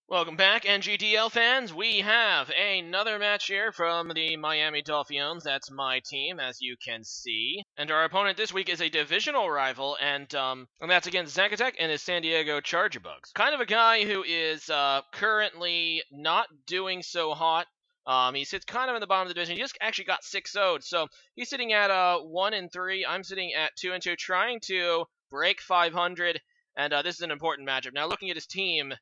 Welcome back, NGDL fans. We have another match here from the Miami Dolphiones. That's my team, as you can see. And our opponent this week is a divisional rival, and that's against Zakatak and his San Diego Chargabugs. Kind of a guy who is currently not doing so hot. He sits kind of in the bottom of the division. He just actually got 6-0'd, so he's sitting at 1-3. I'm sitting at 2-2, trying to break 500, and this is an important matchup. Now, looking at his team,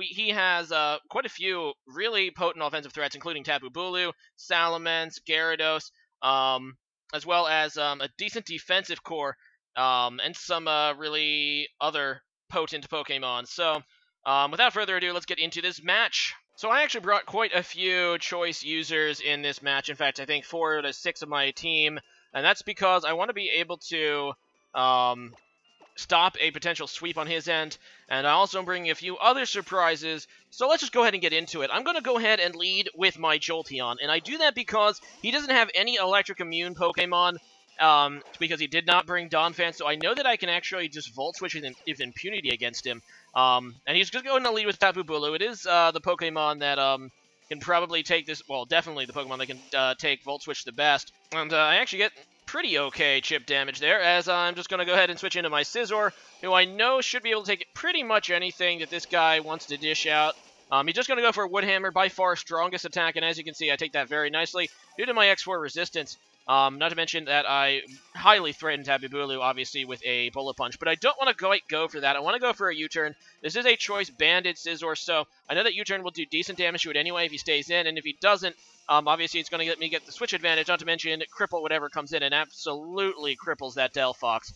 he has quite a few really potent offensive threats, including Tapu Bulu, Salamence, Gyarados, as well as a decent defensive core, and some really other potent Pokemon. So, without further ado, let's get into this match. So I actually brought quite a few choice users in this match. In fact, I think 4 out of 6 of my team, and that's because I want to be able to stop a potential sweep on his end, and I also am bringing a few other surprises, so let's just go ahead and get into it. I'm going to go ahead and lead with my Jolteon, and I do that because he doesn't have any electric immune Pokemon, because he did not bring Donphan, so I know that I can actually just Volt Switch with impunity against him, and he's just going to lead with Tapu Bulu. It is the Pokemon that can probably take this, well, definitely the Pokemon that can take Volt Switch the best, and I actually get pretty okay chip damage there, as I'm just going to go ahead and switch into my Scizor, who I know should be able to take pretty much anything that this guy wants to dish out. He's just going to go for a Wood Hammer, by far strongest attack, and as you can see, I take that very nicely due to my X4 resistance. Not to mention that I highly threaten Tapu Bulu, obviously, with a Bullet Punch, but I don't want to go for that. I want to go for a U-turn. This is a choice banded Scizor, so I know that U-turn will do decent damage to it anyway if he stays in, and if he doesn't, obviously it's going to let me get the switch advantage, not to mention cripple whatever comes in, and absolutely cripples that Delphox.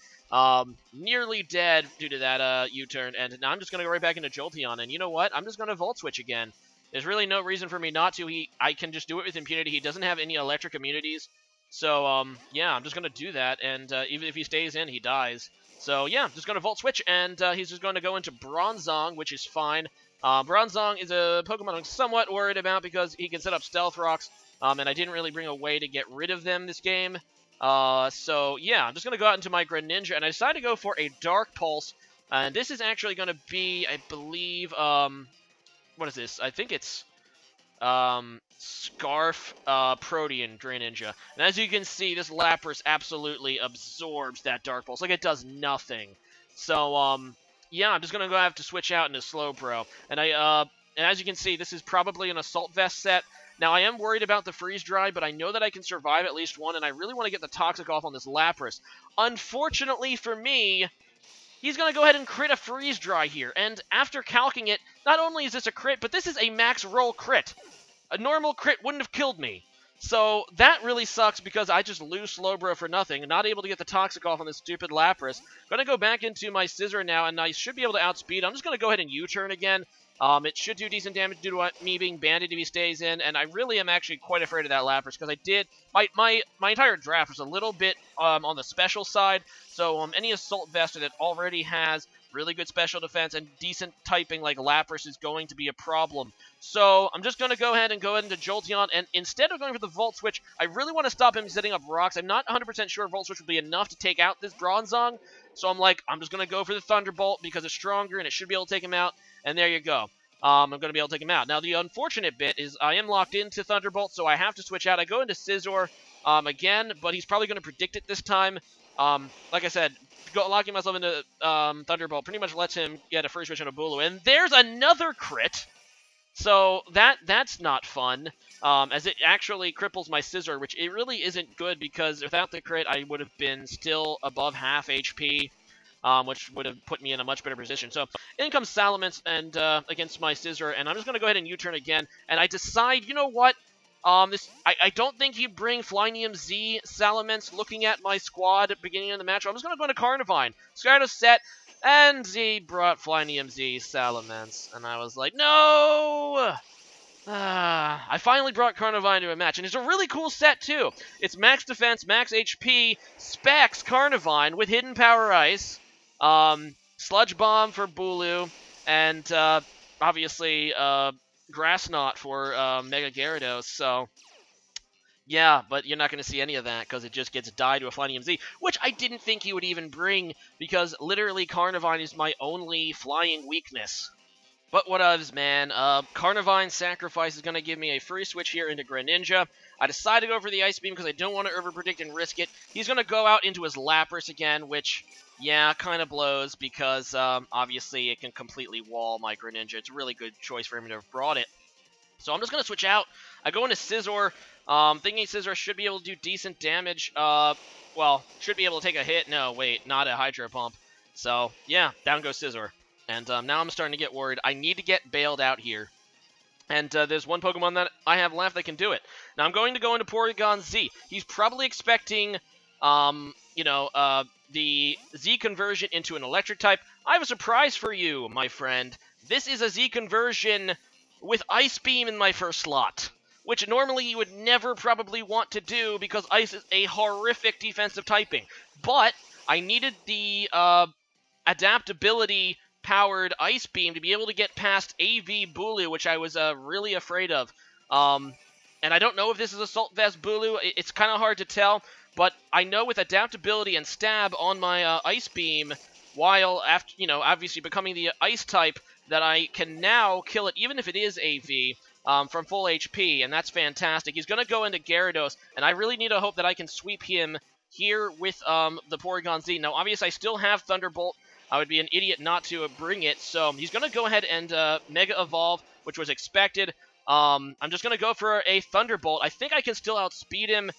Nearly dead due to that U-turn, and now I'm just going to go right back into Jolteon, and you know what? I'm just going to Volt Switch again. There's really no reason for me not to. I can just do it with impunity. He doesn't have any electric immunities. So, yeah, I'm just going to do that, and even if he stays in, he dies. So, yeah, I'm just going to Volt Switch, and he's just going to go into Bronzong, which is fine. Bronzong is a Pokemon I'm somewhat worried about because he can set up Stealth Rocks, and I didn't really bring a way to get rid of them this game. So, yeah, I'm just going to go out into my Greninja, and I decided to go for a Dark Pulse, and this is actually going to be, I believe, what is this? I think it's Scarf Protean Greninja. And as you can see, this Lapras absolutely absorbs that Dark Pulse. Like, it does nothing. So, yeah, I'm just going to have to switch out into Slowbro. And and as you can see, this is probably an Assault Vest set. Now, I am worried about the Freeze Dry, but I know that I can survive at least one, and I really want to get the Toxic off on this Lapras. Unfortunately for me, he's going to go ahead and crit a Freeze Dry here, and after calcing it, not only is this a crit, but this is a max roll crit. A normal crit wouldn't have killed me. So that really sucks because I just lose Slowbro for nothing, not able to get the Toxic off on this stupid Lapras. Going to go back into my Scizor now, and I should be able to outspeed. I'm just going to go ahead and U-turn again. It should do decent damage due to me being banded if he stays in, and I really am actually quite afraid of that Lapras because I did my entire draft was a little bit on the special side. So any Assault Vest that already has really good special defense and decent typing like Lapras is going to be a problem. So I'm just going to go ahead into Jolteon, and instead of going for the Volt Switch, I really want to stop him setting up rocks. I'm not 100% sure Volt Switch will be enough to take out this Bronzong, so I'm just going to go for the Thunderbolt because it's stronger and it should be able to take him out, and there you go. I'm going to be able to take him out. Now, the unfortunate bit is I am locked into Thunderbolt, so I have to switch out. I go into Scizor again, but he's probably going to predict it this time. Like I said, locking myself into Thunderbolt pretty much lets him get a first switch on a Bulu. And there's another crit! So that's not fun, as it actually cripples my Scizor, which it really isn't good because without the crit, I would have been still above half HP, which would have put me in a much better position. So in comes Salamence and against my Scizor, and I'm just going to go ahead and U-turn again, and I decide, you know what? I don't think he'd bring Flynium-Z Salamence looking at my squad at the beginning of the match. I'm just going to go into Carnivine. Skydo's set, and he brought Flynium-Z Salamence, and I was like, no! I finally brought Carnivine to a match, and it's a really cool set, too. It's max defense, max HP, specs Carnivine with Hidden Power Ice, Sludge Bomb for Bulu, and obviously Grass Knot for Mega Gyarados, so yeah, but you're not going to see any of that because it just gets died to a Flynium-Z, which I didn't think he would even bring because literally Carnivine is my only flying weakness. But whatevs, man. Carnivine Sacrifice is going to give me a free switch here into Greninja. I decided to go for the Ice Beam because I don't want to overpredict and risk it. He's going to go out into his Lapras again, which, yeah, kind of blows because, obviously, it can completely wall my Greninja. It's a really good choice for him to have brought it. So I'm just going to switch out. I go into Scizor, thinking Scizor should be able to do decent damage. Well, should be able to take a hit. No, wait, not a Hydro Pump. So, yeah, down goes Scizor. And now I'm starting to get worried. I need to get bailed out here. And there's one Pokemon that I have left that can do it. Now I'm going to go into Porygon-Z. He's probably expecting, the Z conversion into an electric type. I have a surprise for you, my friend. This is a Z conversion with Ice Beam in my first slot, which normally you would never probably want to do because Ice is a horrific defensive typing. But I needed the adaptability-powered Ice Beam to be able to get past AV Bulu, which I was really afraid of. And I don't know if this is Assault Vest Bulu. It's kind of hard to tell, but I know with adaptability and stab on my Ice Beam, while after obviously becoming the Ice type, that I can now kill it even if it is AV. From full HP, and that's fantastic. He's going to go into Gyarados, and I really need to hope that I can sweep him here with the Porygon-Z. Now, obviously, I still have Thunderbolt. I would be an idiot not to bring it, so he's going to go ahead and Mega Evolve, which was expected. I'm just going to go for a Thunderbolt. I think I can still outspeed him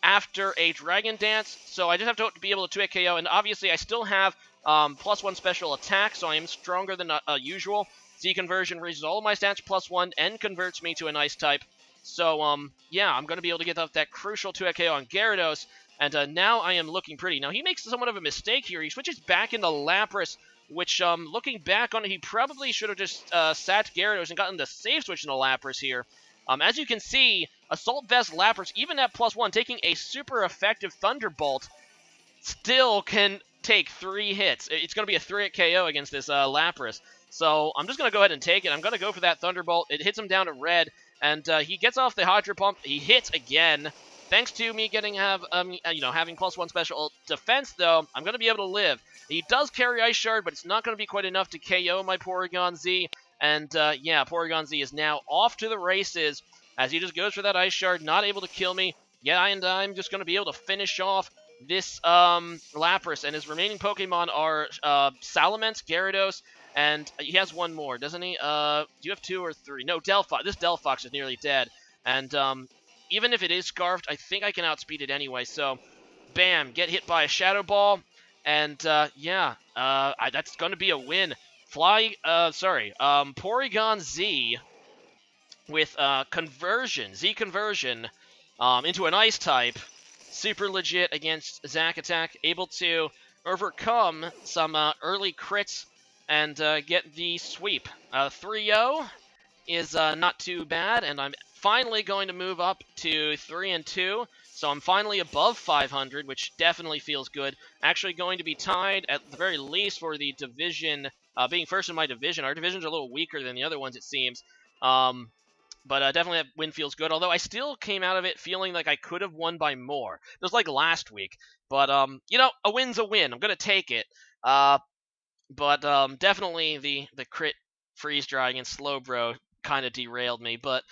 after a Dragon Dance, so I just have to be able to 2-hit KO, and obviously I still have +1 special attack, so I am stronger than usual. Z conversion raises all of my stats +1 and converts me to an Ice type. So, yeah, I'm going to be able to get off that crucial 2-hit KO on Gyarados, and now I am looking pretty. Now, he makes somewhat of a mistake here. He switches back into Lapras, which, looking back on it, he probably should have just sat Gyarados and gotten the safe switch into Lapras here. As you can see, Assault Vest Lapras, even at +1, taking a super effective Thunderbolt, still can take 3 hits. It's going to be a 3-hit KO against this Lapras. So I'm just going to go ahead and take it. I'm going to go for that Thunderbolt. It hits him down to red, and he gets off the Hydro Pump. He hits again. Thanks to me having +1 special defense, though, I'm going to be able to live. He does carry Ice Shard, but it's not going to be quite enough to KO my Porygon-Z. And, yeah, Porygon-Z is now off to the races as he just goes for that Ice Shard, not able to kill me. Yeah, and I'm just going to be able to finish off this Lapras, and his remaining Pokemon are Salamence, Gyarados, and he has one more, doesn't he? Do you have 2 or 3? No, Delphox. This Delphox is nearly dead. And even if it is Scarfed, I think I can outspeed it anyway. So, bam, get hit by a Shadow Ball. And, yeah, that's going to be a win. Porygon-Z with Z conversion into an Ice type. Super legit against Zakatak. Able to overcome some early crits and get the sweep. 3-0 is not too bad, and I'm finally going to move up to 3-2, so I'm finally above 500, which definitely feels good. Actually going to be tied, at the very least, for the division, being first in my division. Our divisions are a little weaker than the other ones, it seems. But definitely that win feels good, although I still came out of it feeling like I could have won by more, just like last week. But, a win's a win. I'm going to take it. But definitely the crit freeze dry against Slowbro kind of derailed me. But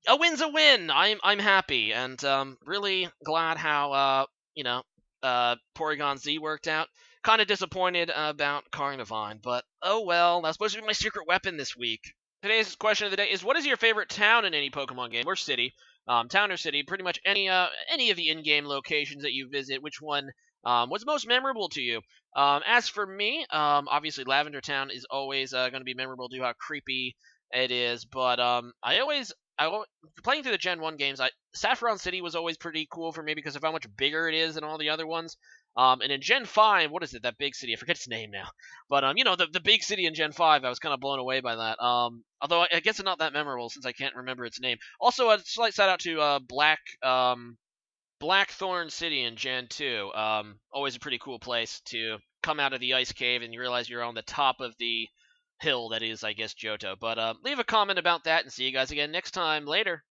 a win's a win. I'm happy, and really glad how Porygon-Z worked out. Kind of disappointed about Carnivine, but oh well. That's supposed to be my secret weapon this week. Today's question of the day is: what is your favorite town in any Pokemon game or city? Town or city, pretty much any of the in-game locations that you visit. Which one was most memorable to you? As for me, obviously Lavender Town is always going to be memorable due to how creepy it is. But playing through the Gen 1 games, Saffron City was always pretty cool for me because of how much bigger it is than all the other ones. And in Gen 5, what is it, that big city? I forget its name now. But, the big city in Gen 5, I was kind of blown away by that. Although I guess it's not that memorable since I can't remember its name. Also, a slight shout out to Blackthorn City in Gen 2. Always a pretty cool place to come out of the ice cave and you realize you're on the top of the hill that is, I guess, Johto. But leave a comment about that and see you guys again next time. Later.